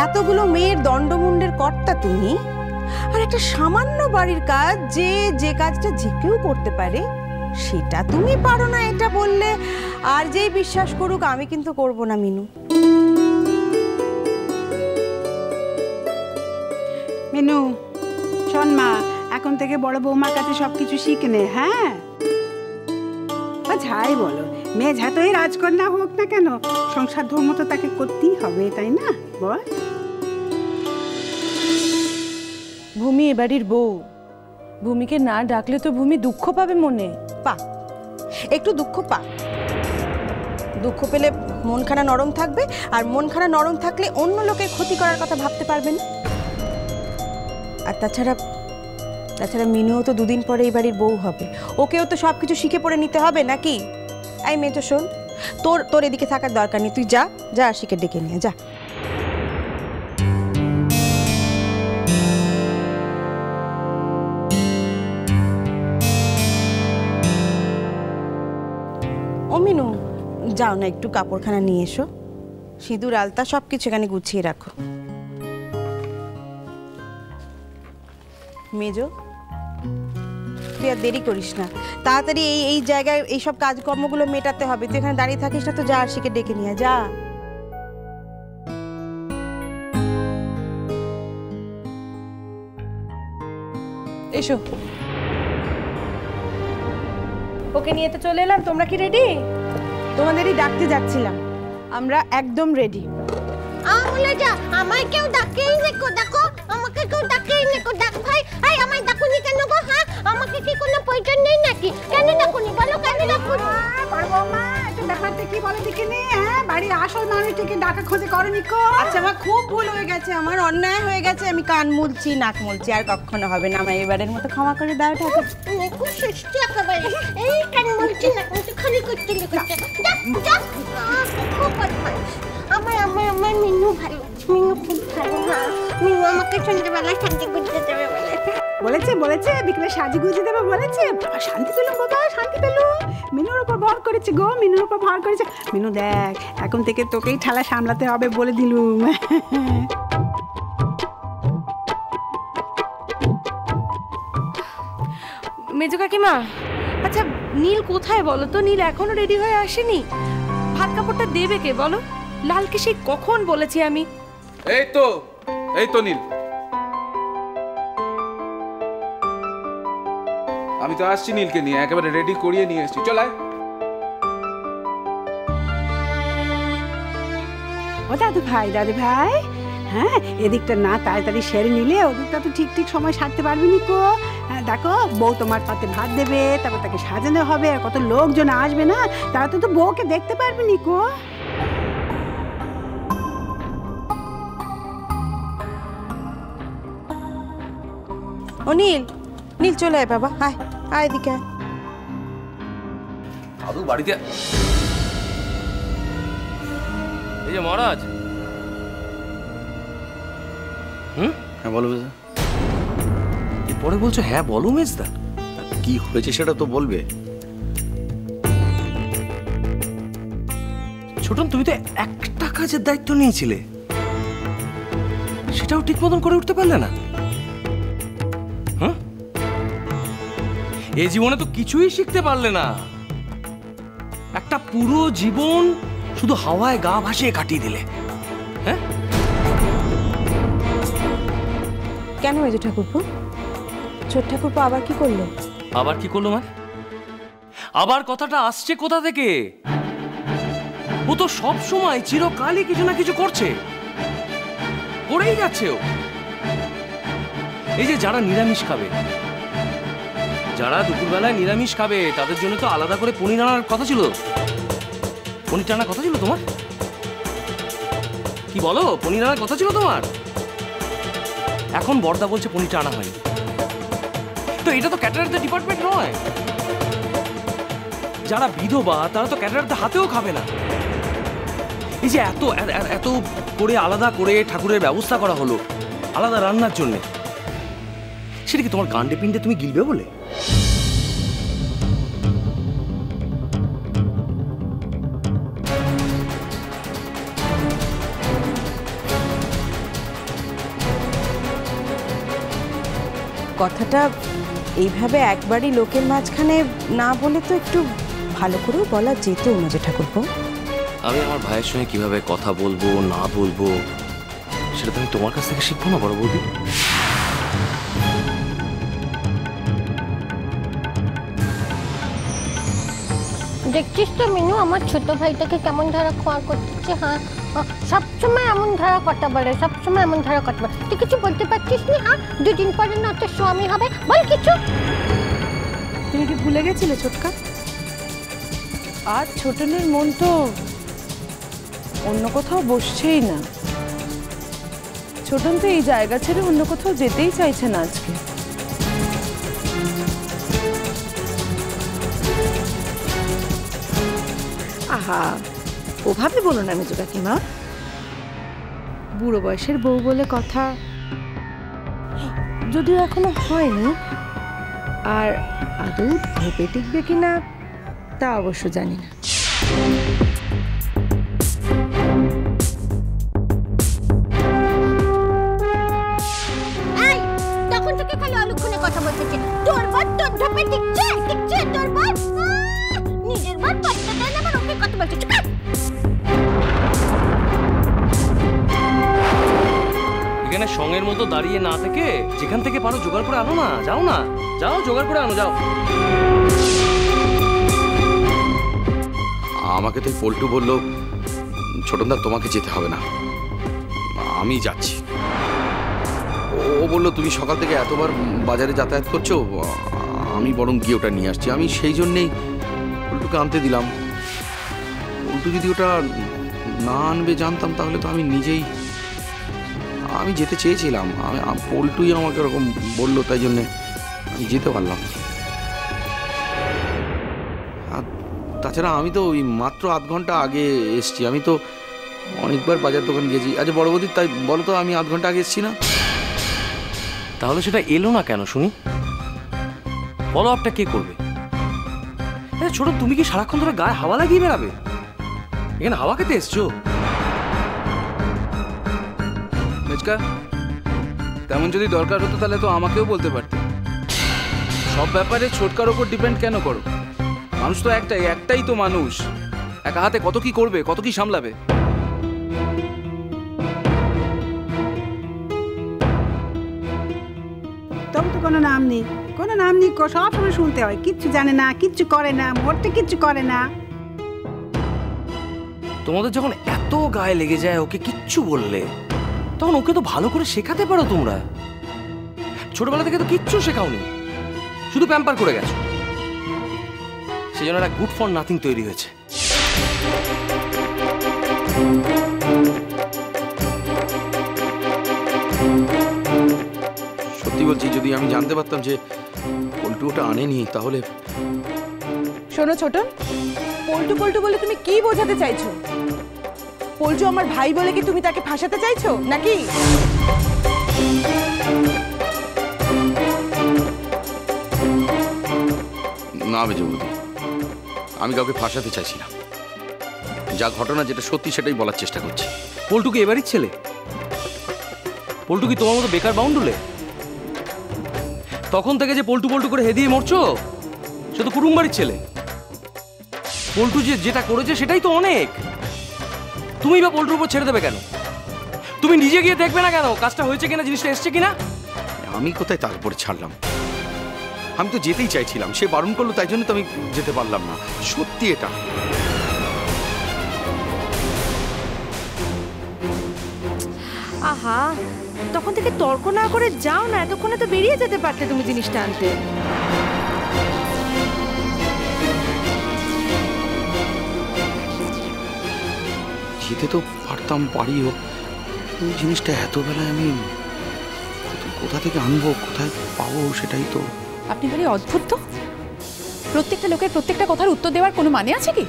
এতগুলো মেয়ের দণ্ডমুণ্ডের কর্তা তুমি, আর একটা সামান্য বাড়ির কাজ যে কাজটা যে কেউ করতে পারে সেটা তুমি পারো না এটা বললে আর যেই বিশ্বাস করুক আমি কিন্তু করব না মিনু। মিনু শোন মা, এখন থেকে বড় বৌমার কাছে সবকিছু শিখে নে। হ্যাঁ যাই বলো, মেয়ে যতই রাজকন্যা হোক না কেন, সংসার ধর্ম তো তাকে করতেই হবে, তাই না বল? ভূমি এবাড়ির বউ, ভূমিকে না ডাকলে তো ভূমি দুঃখ পাবে মনে। পা একটু দুঃখ পা, দুঃখ পেলে মনখানা নরম থাকবে, আর মনখানা নরম থাকলে অন্য লোকের ক্ষতি করার কথা ভাবতে পারবে না। আর তাছাড়া মিনুও তো দুদিন পরে এই বাড়ির বউ হবে, ওকেও তো সবকিছু শিখে পড়ে নিতে হবে নাকি? এই মেয়ে তো শোন, তোর এদিকে থাকার দরকার নেই, তুই যা শিখে ডেকে নিয়ে যা। ও মিনু, যাও না একটু কাপড়খানা নিয়ে এসো, সিঁদুর আলতা সবকিছু এখানে গুছিয়ে রাখো। মেজো, তুই আর দেরি করিস না, তাড়াতাড়ি এই জায়গায় এইসব কাজকর্মগুলো মেটাতে হবে। তুই এখানে দাঁড়িয়ে থাকিস না তো, যা আরশিকে ডেকে নিয়ে যা। এসো, ওকে নিয়ে তো চলে এলাম। তোমরা কি রেডি? তোমাদেরই ডাকতে যাচ্ছিলাম, আমরা একদম রেডি। আমায় কেউ ডাকেই নেকো, দেখো আমাকে কেউ ডাকেই নেকো। ডাক ভাই, এই আমায় ডাকুনি কেন গো? হ্যাঁ, আমাকে কি কোনো প্রয়োজন নেই নাকি? কেন ডাকুনি বলো, কেন ডাকুনি? বড় বৌমা এটা ব্যাপারটা কি বলে দেখে নে। হ্যাঁ, বাড়ির আসল মানুষটিকে ডাকা খোঁজে করনি কো? আচ্ছা মা, খুব ভুল হয়ে গেছে, আমার অন্যায় হয়ে গেছে, আমি কান মুলছি নাক মুলছি, আর কখনো হবে না। আমায় এবারের মতো ক্ষমা করে দাও ঠাকুর। নেকো সৃষ্টি একেবারে, এই কান মুলছি নাক মুলছি খালি করতে লিখতে। যা খুব বদমাশ। আমার মিনু ভালো, মিনু খুব ভালো। হ্যাঁ, মিনু আমাকে সন্ধ্যেবেলায় শান্তি করতে দেবে বলেছে বিকেলে সাজি গুজি দেবে বলেছে। শান্তি পেলুম বাবা, শান্তি পেলুম। মিনুর উপর ভর করেছে গো, মিনুর উপর ভর করেছে। মিনু দেখ, এখন থেকে তোকেই ঠালা সামলাতে হবে বলে দিলুম। মেজো কাকিমা, আচ্ছা নীল কোথায় বলো তো? নীল এখনো রেডি হয়ে আসেনি। ভাত কাপড়টা দেবে কে বলো? লালকে সেই কখন বলেছি আমি। এই তো নীল, আমি তো আসছি নীলকে নিয়ে, একেবারে রেডি করিয়ে নিয়ে এসেছি। চল আয়। ও দাদু ভাই, হ্যাঁ এদিকটা না তাড়াতাড়ি সেরে নিলে ওদিকটা তো ঠিক সময় সারতে পারবি নি কো। হ্যাঁ দেখো, বউ তোমার পাতে ভাত দেবে, তারপর তাকে সাজানো হবে, আর কত লোকজন আসবে না, তারা তো বউকে দেখতে পারবি নি কো। ও নীল চলে আয় বাবা, আয় এদিকে আয়। দাদু বাড়িতে? এই যে মহারাজ। হ্যাঁ বলো মেজদা। এরপরে বলছো হ্যাঁ বলো মেজদা? কি হয়েছে সেটা তো বলবে। ছোটন, তুমি তো একটা কাজের দায়িত্ব নিয়েছিলে, সেটাও ঠিক মতন করে উঠতে পারলে না। হ্যাঁ, এই জীবনে তো কিছুই শিখতে পারলে না। একটা পুরো জীবন শুধু হাওয়ায় গা ভাসিয়ে কাটিয়ে দিলে। হ্যাঁ, কেন মেজো ঠাকুরপো? ছোট ঠাকুরপো আবার কি করলো? আবার কি করলো মানে? আবার কথাটা আসছে কোথা থেকে? ও তো সব সময় চিরকালই কিছু না কিছু করছে, করেই যাচ্ছে ও। এই যে যারা নিরামিষ খাবে, যারা দুপুরবেলায় নিরামিষ খাবে, তাদের জন্য তো আলাদা করে পনির আনার কথা ছিল। পনির আনার কথা ছিল তোমার? কি বলো, পনির আনার কথা ছিল তোমার? এখন বর্দা বলছে পনিরটা আনা হয়নি। তো এটা তো ক্যাটারারদের ডিপার্টমেন্ট নয়। যারা বিধবা তারা তো ক্যাটারারদের হাতেও খাবে না। এই যে এত এত করে আলাদা করে ঠাকুরের ব্যবস্থা করা হলো আলাদা রান্নার জন্য, সেটা কি তোমার গান্ডে পিণ্ডে তুমি গিলবে বলে? কথাটা এইভাবে একবারই লোকের মাঝখানে না বলে তো একটু ভালো করেও বলা যেত মেজো ঠাকুরপো। আমি আমার ভাইয়ের সঙ্গে কিভাবে কথা বলবো না বলবো সেটা তো আমি তোমার কাছ থেকে শিখবো না বড় বৌদি? দেখছিস তো মিনু, আমার ছোট ভাইটাকে কেমন ধারা খোয়া করতেছে। হ্যাঁ, সবসময় এমন ধারা কথা বলে, সবসময় এমন ধারা কথা বলে। তুই কিছু বলতে পারছিস না? হ্যাঁ, 2 দিন পরে না তোর স্বামী হবে, বল কিছু। তুমি কি ভুলে গেছিলে ছোটকা? আর ছোটনের মন তো অন্য কোথাও বসছেই না। ছোটন তো এই জায়গা ছেড়ে অন্য কোথাও যেতেই চাইছে না আজকে। আহা, ওভাবে বলো না মেজো কাকিমা। বুড়ো বয়সের বউ বলে কথা, যদিও এখনো হয়নি। আর আদৌ ধোপে টিকবে কিনা তা অবশ্য জানি না। এই, তখন থেকে খালি অলক্ষণে কথা বলতেছে। তোর বাদ তোর ধপে টিকছে, টিকছে তোর বাদ। নিজের বাদ পাত্তা দেয় না, আবার ওকে কথা বলছে। চুপ কর। এখানে সঙ্গের মতো দাঁড়িয়ে না থেকে যেখান থেকে পারো জোগাড় করে আনো না। যাও না, যাও জোগাড় করে আনো, যাও। আমাকে তো পল্টু বললো, ছোটনদা তোমাকে যেতে হবে না, আমি যাচ্ছি। ও বললো তুমি সকাল থেকে এতবার বাজারে যাতায়াত করছো, আমি বরং গিয়ে ওটা নিয়ে আসছি। আমি সেই জন্যেই পল্টুকে আনতে দিলাম। পল্টু যদি ওটা না আনবে জানতাম তাহলে তো আমি নিজেই, আমি যেতে চেয়েছিলাম। পল্টুই আমাকে ওরকম বললো, তাই জন্যে আমি যেতে পারলাম। আর তাছাড়া আমি তো ওই মাত্র আধ ঘন্টা আগে এসছি। আমি তো অনেকবার বাজার দোকান গেছি। আচ্ছা বড় বৌদি, তাই বলো তো আমি আধ ঘন্টা আগে এসছি না? তাহলে সেটা এলো না কেন শুনি? ফলো আপটা কে করবে? ছোট, তুমি কি সারাক্ষণ ধরে গায়ে হাওয়া লাগিয়ে বেড়াবে? এখানে হাওয়া খেতে এসছো? মেজকা, তেমন যদি দরকার হতো তাহলে তো আমাকেও বলতে পারতে। সব ব্যাপারে ছোটকার ওপর ডিপেন্ড কেন করো? মানুষ তো একটাই তো মানুষ। একা হাতে কত কি করবে, কত কি সামলাবে। তবে তো কোনো নাম নেই, কোনো নাম নেই। সব সময় শুনতে হয় কিচ্ছু জানে না, কিচ্ছু করে না, মোটে কিচ্ছু করে না। তোমাদের যখন এত গায়ে লেগে যায় ওকে কিচ্ছু বললে, তখন ওকে তো ভালো করে শেখাতে পারো তোমরা। ছোটবেলা থেকে তো কিচ্ছু শেখাওনি, শুধু প্যাম্পার করে গেছো। সেই জন্য একটা গুড ফর নাথিং তৈরি হয়েছে। সত্যি বলছি, যদি আমি জানতে পারতাম যে পল্টু ওটা আনেনি তাহলে। শোনো ছোটন, পল্টু পল্টু বলে তুমি কি বোঝাতে চাইছো? পল্টু আমার ভাই বলে কি তুমি তাকে ফাঁসাতে চাইছো নাকি? না মেজবৌদি, আমি কাউকে ফাঁসাতে চাইছি না। যা ঘটনা, যেটা সত্যি সেটাই বলার চেষ্টা করছি। পল্টু কি এবারই ছেলে? পল্টু কি তোমার মতো বেকার বাউন্ডুলে? তখন থেকে যে পল্টু পল্টু করে হেদিয়ে মরছো, সে তো কুটুম্বাড়ির ছেলে। পল্টু যেটা করেছে সেটাই তো অনেক। তুমি বা পল্টুর উপর ছেড়ে দেবে কেন? তুমি নিজে গিয়ে দেখবে না কেন কাজটা হয়েছে কিনা, জিনিসটা এসছে কিনা? আমি কোথায় তার উপরে ছাড়লাম? আমি তো যেতেই চাইছিলাম, সে বারণ করলো, তাই জন্য তো আমি যেতে পারলাম না। সত্যি এটা। আহা, তখন থেকে তর্ক না করে যাও না, এতক্ষণে তো বেরিয়ে যেতে পারতে তুমি জিনিসটা আনতে। যেতে তো পারতাম, পারিও। ওই জিনিসটা এত বেলায় আমি কোথা থেকে আনবো, কোথায় পাবো, সেটাই তো। আপনি খালি অদ্ভুত তো। প্রত্যেকটা লোকের প্রত্যেকটা কথার উত্তর দেওয়ার কোনো মানে আছে কি?